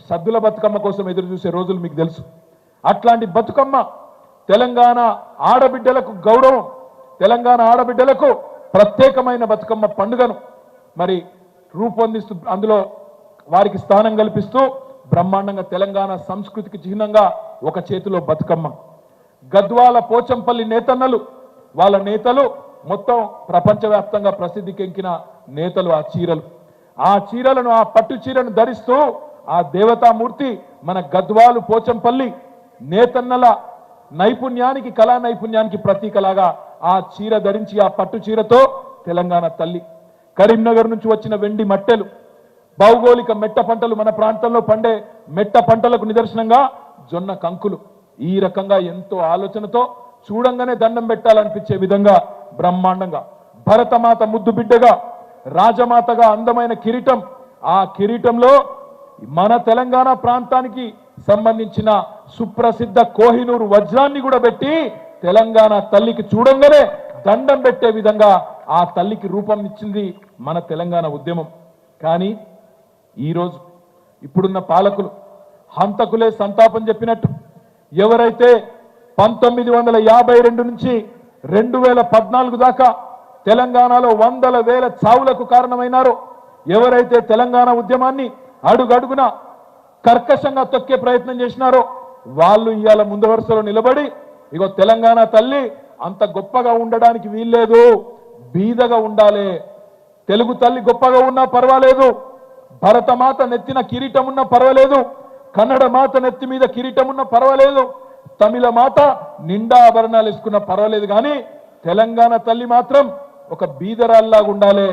సద్దుల బతుకమ్మ కోసం ఎదురు చూసే రోజులు మీకు తెలుసు. అట్లాంటి బతుకమ్మ తెలంగాణ ఆడబిడ్డలకు గౌరవం, తెలంగాణ ఆడబిడ్డలకు ప్రత్యేకమైన బతుకమ్మ పండుగను మరి రూపొందిస్తూ అందులో వారికి స్థానం కల్పిస్తూ బ్రహ్మాండంగా తెలంగాణ సంస్కృతికి చిహ్నంగా ఒక చేతిలో బతుకమ్మ. గద్వాల పోచంపల్లి నేతన్నలు వాళ్ళ నేతలు మొత్తం ప్రపంచవ్యాప్తంగా ప్రసిద్ధికెక్కిన నేతలు. ఆ చీరలను ఆ పట్టు చీరను ధరిస్తూ ఆ దేవతామూర్తి మన గద్వాలు పోచంపల్లి నేతన్నల నైపుణ్యానికి, కళా నైపుణ్యానికి ప్రతీకలాగా ఆ చీర ధరించి ఆ పట్టు చీరతో తెలంగాణ తల్లి. కరీంనగర్ నుంచి వచ్చిన వెండి మట్టెలు, భౌగోళిక మెట్ట పంటలు, మన ప్రాంతంలో పండే మెట్ట పంటలకు నిదర్శనంగా జొన్న కంకులు. ఈ రకంగా ఎంతో ఆలోచనతో చూడంగానే దండం పెట్టాలనిపించే విధంగా బ్రహ్మాండంగా భరతమాత ముద్దు బిడ్డగా, రాజమాతగా అందమైన కిరీటం. ఆ కిరీటంలో మన తెలంగాణ ప్రాంతానికి సంబంధించిన సుప్రసిద్ధ కోహినూరు వజ్రాన్ని కూడా పెట్టి తెలంగాణ తల్లికి చూడంగానే దండం పెట్టే విధంగా ఆ తల్లికి రూపం ఇచ్చింది మన తెలంగాణ ఉద్యమం. కానీ ఈరోజు ఇప్పుడున్న పాలకులు హంతకులే సంతాపం చెప్పినట్టు ఎవరైతే 1952 నుంచి 2014 దాకా తెలంగాణలో వందల వేల చావులకు కారణమైనారో, ఎవరైతే తెలంగాణ ఉద్యమాన్ని అడుగడుగున కర్కశంగా తొక్కే ప్రయత్నం చేసినారో వాళ్ళు ఇవాళ ముందు వరుసలో నిలబడి ఇగో తెలంగాణ తల్లి అంత గొప్పగా ఉండడానికి వీల్లేదు, బీదగా ఉండాలి, తెలుగు తల్లి గొప్పగా ఉన్నా పర్వాలేదు, భరతమాత నెత్తిన కిరీటం ఉన్నా పర్వాలేదు, కన్నడ మాత నెత్తి మీద కిరీటం ఉన్నా పర్వాలేదు, తమిళ మాత నిండా ఆభరణాలు వేసుకున్నా పర్వాలేదు, కానీ తెలంగాణ తల్లి మాత్రం ఒక బీదరాల్లాగా ఉండాలి,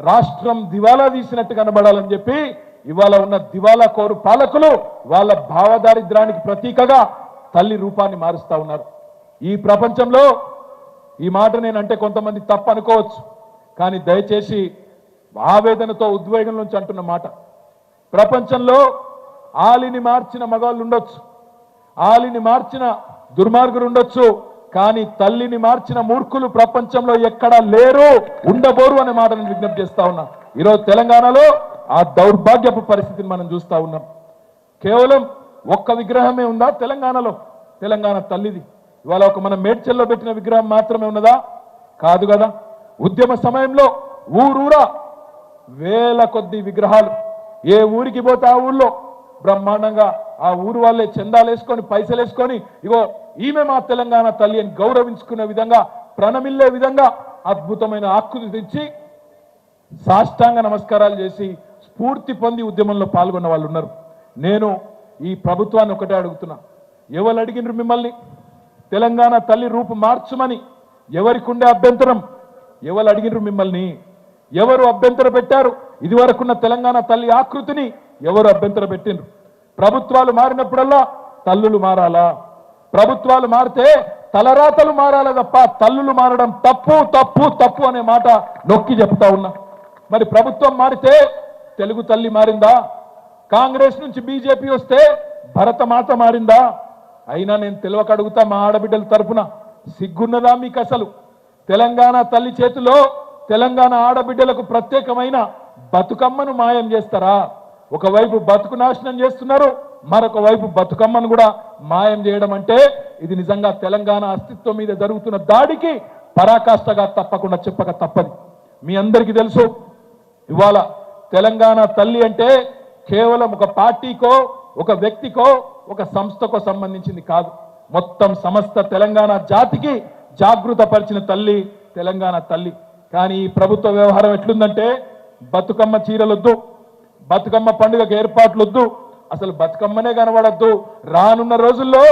రాష్ట్రం దివాలా తీసినట్టు కనబడాలని చెప్పి ఇవాళ ఉన్న దివాలా కోరు పాలకులు వాళ్ళ భావదారిద్రానికి ప్రతీకగా తల్లి రూపాన్ని మారుస్తా ఉన్నారు. ఈ ప్రపంచంలో ఈ మాట నేనంటే కొంతమంది తప్పు అనుకోవచ్చు, కానీ దయచేసి ఆవేదనతో ఉద్వేగం నుంచి అంటున్న మాట, ప్రపంచంలో ఆలిని మార్చిన మగాళ్ళు ఉండొచ్చు, ఆలిని మార్చిన దుర్మార్గులు ఉండొచ్చు, కానీ తల్లిని మార్చిన మూర్ఖులు ప్రపంచంలో ఎక్కడా లేరు, ఉండబోరు అనే మాట నేను విజ్ఞప్తి చేస్తా ఉన్నా. ఈరోజు తెలంగాణలో ఆ దౌర్భాగ్యపు పరిస్థితిని మనం చూస్తా ఉన్నాం. కేవలం ఒక్క విగ్రహమే ఉందా తెలంగాణలో? తెలంగాణ తల్లిది ఇవాళ ఒక మన మేడ్చల్లో పెట్టిన విగ్రహం మాత్రమే ఉన్నదా? కాదు కదా. ఉద్యమ సమయంలో ఊరూరా వేల కొద్ది విగ్రహాలు, ఏ ఊరికి పోతే ఆ ఊళ్ళో బ్రహ్మాండంగా ఆ ఊరు వాళ్ళే చందాలు వేసుకొని పైసలు వేసుకొని ఇగో ఈమె మా తెలంగాణ తల్లి అని గౌరవించుకునే విధంగా, ప్రణమిల్లే విధంగా అద్భుతమైన ఆకృతి తెచ్చి సాష్టాంగ నమస్కారాలు చేసి స్ఫూర్తి పొంది ఉద్యమంలో పాల్గొన్న వాళ్ళు ఉన్నారు. నేను ఈ ప్రభుత్వాన్ని ఒకటే అడుగుతున్నా, ఎవరు అడిగినారు మిమ్మల్ని తెలంగాణ తల్లి రూపు మార్చమని? ఎవరికి ఉండే అభ్యంతరం? ఎవరు అడిగినారు మిమ్మల్ని? ఎవరు అభ్యంతర పెట్టారు? ఇదివరకున్న తెలంగాణ తల్లి ఆకృతిని ఎవరు అభ్యంతర పెట్టిండ్రు? ప్రభుత్వాలు మారినప్పుడల్లా తల్లులు మారాలా? ప్రభుత్వాలు మారితే తలరాతలు మారాలి తప్ప తల్లులు మారడం తప్పు తప్పు తప్పు అనే మాట నొక్కి చెప్తా ఉన్నా. మరి ప్రభుత్వం మారితే తెలుగు తల్లి మారిందా? కాంగ్రెస్ నుంచి బీజేపీ వస్తే భరతమాత మారిందా? అయినా నేను తెలియక అడుగుతా, మా ఆడబిడ్డల తరపున సిగ్గున్నదా మీకు అసలు? తెలంగాణ తల్లి చేతిలో తెలంగాణ ఆడబిడ్డలకు ప్రత్యేకమైన బతుకమ్మను మాయం చేస్తారా? ఒకవైపు బతుకు నాశనం చేస్తున్నారు, మరొక వైపు బతుకమ్మను కూడా మాయం చేయడం అంటే ఇది నిజంగా తెలంగాణ అస్తిత్వం మీద జరుగుతున్న దాడికి పరాకాష్ఠగా తప్పకుండా చెప్పక తప్పది. మీ అందరికీ తెలుసు, ఇవాళ తెలంగాణ తల్లి అంటే కేవలం ఒక పార్టీకో ఒక వ్యక్తికో ఒక సంస్థకో సంబంధించింది కాదు, మొత్తం సమస్త తెలంగాణ జాతికి జాగృత పరిచిన తల్లి తెలంగాణ తల్లి. కానీ ఈ ప్రభుత్వ వ్యవహారం ఎట్లుందంటే బతుకమ్మ చీరలొద్దు, బతుకమ్మ పండుగకు ఏర్పాట్లొద్దు, అసలు బతుకమ్మనే కనబడద్దు, రానున్న రోజుల్లో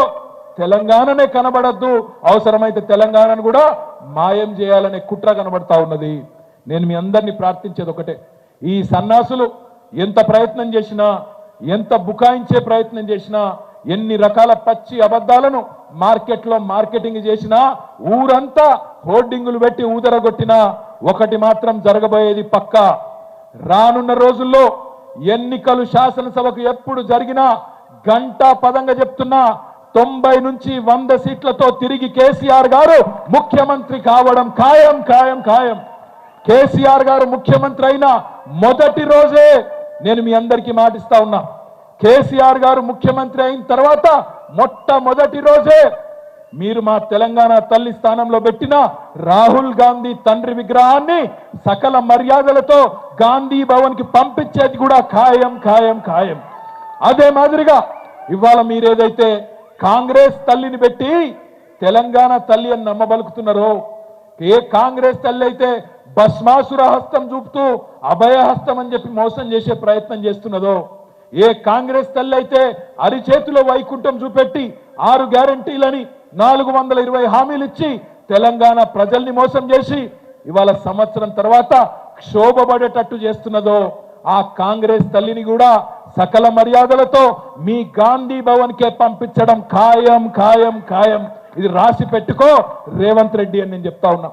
తెలంగాణనే కనబడద్దు, అవసరమైతే తెలంగాణను కూడా మాయం చేయాలనే కుట్ర కనబడతా ఉన్నది. నేను మీ అందరినీ ప్రార్థించేది ఒకటే, ఈ సన్నాసులు ఎంత ప్రయత్నం చేసినా, ఎంత బుకాయించే ప్రయత్నం చేసినా, ఎన్ని రకాల పచ్చి అబద్ధాలను మార్కెట్లో మార్కెటింగ్ చేసినా, ఊరంతా హోర్డింగులు పెట్టి ఊదరగొట్టినా ఒకటి మాత్రం జరగబోయేది పక్కా, రానున్న రోజుల్లో ఎన్నికలు శాసనసభకు ఎప్పుడు జరిగినా గంటా పదంగా చెప్తున్నా 90 నుంచి 100 సీట్లతో తిరిగి కేసీఆర్ గారు ముఖ్యమంత్రి కావడం ఖాయం ఖాయం ఖాయం. కేసీఆర్ గారు ముఖ్యమంత్రి అయిన మొదటి రోజే నేను మీ అందరికీ మాటిస్తా ఉన్నా, కేసీఆర్ గారు ముఖ్యమంత్రి అయిన తర్వాత మొట్టమొదటి రోజే మీరు మా తెలంగాణ తల్లి స్థానంలో పెట్టిన రాహుల్ గాంధీ తండ్రి విగ్రహాన్ని సకల మర్యాదలతో గాంధీ భవన్ కి పంపించేది కూడా ఖాయం ఖాయం ఖాయం. అదే మాదిరిగా ఇవాళ మీరేదైతే కాంగ్రెస్ తల్లిని పెట్టి తెలంగాణ తల్లి అని నమ్మబలుకుతున్నారో, ఏ కాంగ్రెస్ తల్లి అయితే భస్మాసుర హస్తం చూపుతూ అభయహస్తం అని చెప్పి మోసం చేసే ప్రయత్నం చేస్తున్నదో, ఏ కాంగ్రెస్ తల్లి అయితే అరిచేతిలో వైకుంఠం చూపెట్టి 6 గ్యారంటీలని 420 హామీలు ఇచ్చి తెలంగాణ ప్రజల్ని మోసం చేసి ఇవాళ సంవత్సరం తర్వాత క్షోభపడేటట్టు చేస్తున్నదో, ఆ కాంగ్రెస్ తల్లిని కూడా సకల మర్యాదలతో మీ గాంధీ భవన్ కే పంపించడం ఖాయం ఖాయం ఖాయం. ఇది రాసి పెట్టుకో రేవంత్ రెడ్డి అని నేను చెప్తా ఉన్నా.